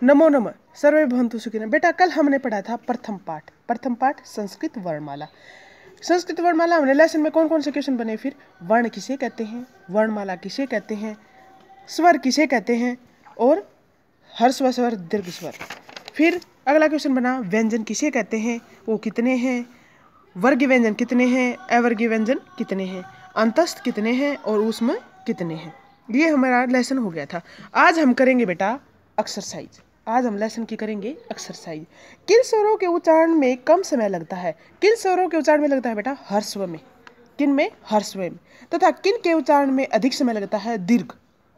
नमो नमः सर्वे भवन्तु सुखिनः। बेटा कल हमने पढ़ा था प्रथम पाठ संस्कृत वर्णमाला। संस्कृत वर्णमाला हमने लेसन में कौन कौन से क्वेश्चन बने, फिर वर्ण किसे कहते हैं, वर्णमाला किसे कहते हैं, स्वर किसे कहते हैं और हर्स्व स्वर दीर्घ स्वर। फिर अगला क्वेश्चन बना व्यंजन किसे कहते हैं, वो कितने हैं, वर्गीय व्यंजन कितने हैं, अवर्गीय व्यंजन कितने हैं, अंतस्थ कितने हैं और ऊष्म कितने हैं। ये हमारा लेसन हो गया था। आज हम करेंगे बेटा एक्सरसाइज। आज हम लेसन की करेंगे एक्सरसाइज। किन स्वरों के उच्चारण में कम समय लगता है, किन स्वरों के उच्चारण में लगता है बेटा हर्स्व में, किन में हर्स्व में, तथा किन के उच्चारण में अधिक समय लगता है दीर्घ,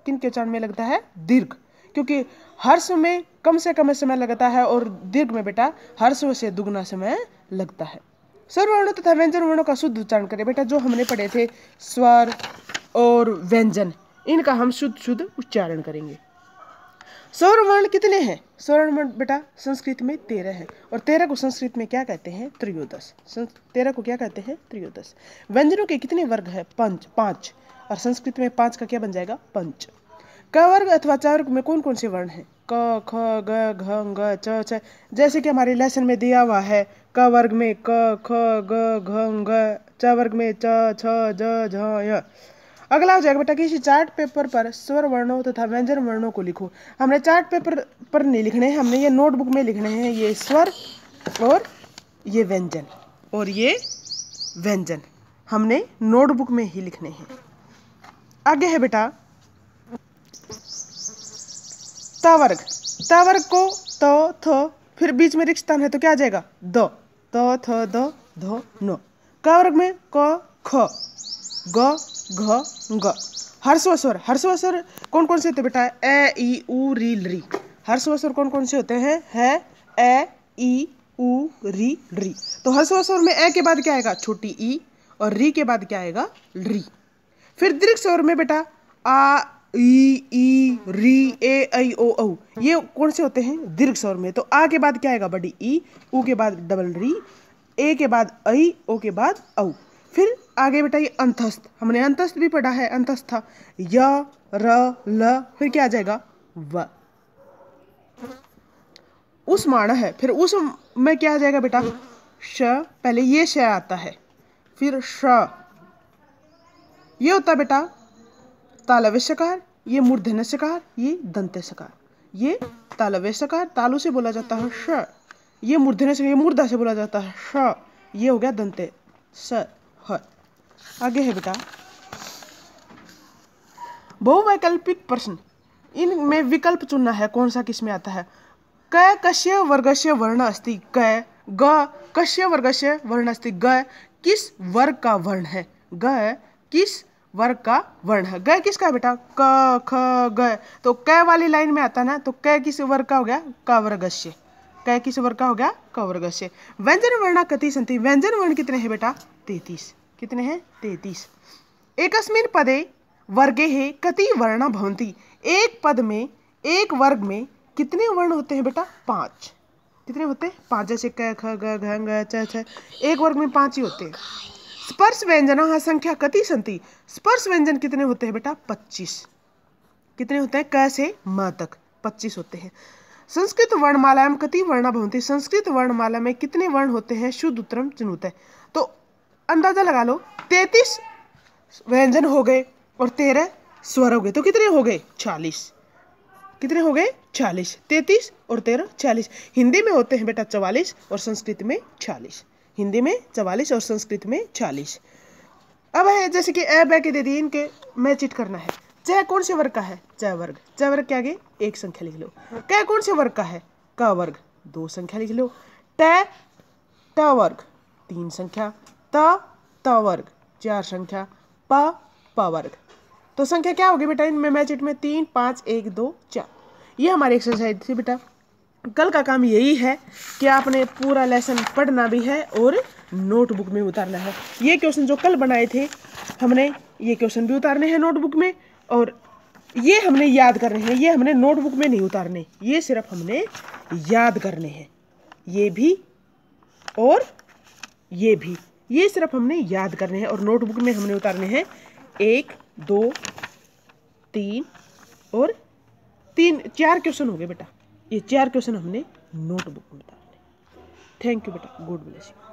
किन के उच्चारण में लगता है दीर्घ, क्योंकि हर्स्व में कम से कम समय लगता है और दीर्घ में बेटा हर्स्व से दुगना समय लगता है। स्वर वर्णों तथा व्यंजन वर्णों का शुद्ध उच्चारण करें। बेटा जो हमने पढ़े थे स्वर और व्यंजन, इनका हम शुद्ध उच्चारण करेंगे। स्वर वर्ण कितने हैं, स्वर वर्ण बेटा संस्कृत में 13 है और 13 को संस्कृत में क्या कहते हैं, त्रयोदश। 13 को क्या कहते हैं, त्रयोदश। व्यंजनों के कितने वर्ग है, पांच और संस्कृत में 5 का क्या बन जाएगा, पंच। क वर्ग अथवा च वर्ग में कौन कौन से वर्ण हैं, क ख ग घ ङ च छ, जैसे कि हमारे लेसन में दिया हुआ है। क वर्ग में क ख ग घ ङ, च वर्ग में च छ ज झ य। अगला हो जाएगा बेटा किसी चार्ट पेपर पर स्वर वर्णों तथा व्यंजन वर्णों को लिखो। हमने चार्ट पेपर पर नहीं लिखने हैं, हमने ये नोटबुक में लिखने हैं। ये स्वर और ये व्यंजन और ये व्यंजन हमने नोटबुक में ही लिखने हैं। आगे है बेटा ता वर्ग। ता वर्ग को तो थ फिर बीच में रिक्त स्थान है तो क्या आ जाएगा द, तो थ द ध न। क वर्ग में क ख ग घ ग। हर्स्व स्वर, हर्स्व स्वर कौन कौन से होते हैं बेटा, ए ई उ री री। हर्स्व स्वर कौन कौन से होते हैं, है ए ई उ री री। तो हर्स्व स्वर में ए के बाद क्या आएगा, छोटी ई, और री के बाद क्या आएगा, री। फिर दीर्घ स्वर में बेटा आ ई री ए ऐ ओ औ, ये कौन से होते हैं, दीर्घ स्वर में। तो आ के बाद क्या आएगा, बड़ी ई, उ के बाद डबल री, ए के बाद ऐ, ओ के बाद औ। फिर आगे बेटा ये अंतस्थ, हमने अंतस्थ भी पढ़ा है, अंतस्थ था य र ल, फिर क्या आ जाएगा व। उष्माण है, फिर उस में क्या आ जाएगा बेटा श, पहले ये श आता है, फिर श, ये होता है बेटा तालव्य सकार, ये मूर्धन्य सकार, ये दंत्य सकार। ये तालव्य सकार, तालु से बोला जाता है श, ये मूर्धन्य सकार, ये मूर्धा से बोला जाता है श, ये हो गया दंत्य स ह। आगे है बेटा बहुवैकल्पिक प्रश्न, इनमें विकल्प चुनना है, कौन सा किस में आता है। क कस्य वर्गस्य वर्ण अस्ति, क ग कस्य वर्गस्य वर्ण अस्ति, ग किस वर्ग का वर्ण है, ग किस वर्ग का वर्ण है। ग किसका है बेटा, क ख ग, तो क वाली लाइन में आता ना, तो क किस वर्ग का हो गया, क वर्गस्य। क किस वर्ग का हो गया, क वर्गस्य। व्यंजन वर्ण कति सन्ति, व्यंजन वर्ण कितने हैं बेटा, 33। कितने हैं, 33। एकस्मिन् पदे वर्गे है कति वर्णा भवन्ति, एक पद में, एक वर्ग में कितने वर्ण होते हैं बेटा, 5। कितने होते हैं, 5। जैसे क ख ग घ ङ च छ, एक वर्ग में 5 ही होते हैं। स्पर्श व्यंजना संख्या कति सन्ति, स्पर्श व्यंजन कितने होते हैं बेटा, 25। कितने होते हैं, क से म तक 25 होते हैं। संस्कृत वर्णमाला में कति वर्णा भवन्ति, संस्कृत वर्णमाला में कितने वर्ण होते हैं, शुद्ध उत्तरम चिनुत है। तो अंदाजा लगा लो, 33 व्यंजन हो गए और 13 स्वर हो गए, तो कितने हो गए, 40। कितने हो गए, 40। 33 और 13 40। हिंदी में होते हैं बेटा 44 और संस्कृत में 46। हिंदी में 44 और संस्कृत में 40। अब है जैसे कि ए बै के दे दिए, इनके मैच इट करना है। च कौन से वर्ग का है, च वर्ग। च वर्ग के आगे 1 संख्या लिख लो। क कौन से वर्ग का है, क वर्ग, 2 संख्या लिख लो। ट वर्ग 3 संख्या, त वर्ग 4 संख्या, प वर्ग। तो संख्या क्या होगी बेटा इनमें मैच इट में, 3 5 1 2 4। ये हमारी एक्सरसाइज थी बेटा। कल का काम यही है कि आपने पूरा लेसन पढ़ना भी है और नोटबुक में उतारना है। ये क्वेश्चन जो कल बनाए थे हमने, ये क्वेश्चन भी उतारने हैं नोटबुक में, और ये हमने याद करने हैं। ये हमने नोटबुक में नहीं उतारने, ये सिर्फ हमने याद करने हैं। ये भी और ये भी, ये सिर्फ हमने याद करने हैं और नोटबुक में हमने उतारने हैं 1 2 3 और 4 क्वेश्चन हो गए बेटा। ये 4 क्वेश्चन हमने नोटबुक में बताने। थैंक यू बेटा, गॉड ब्लेस यू।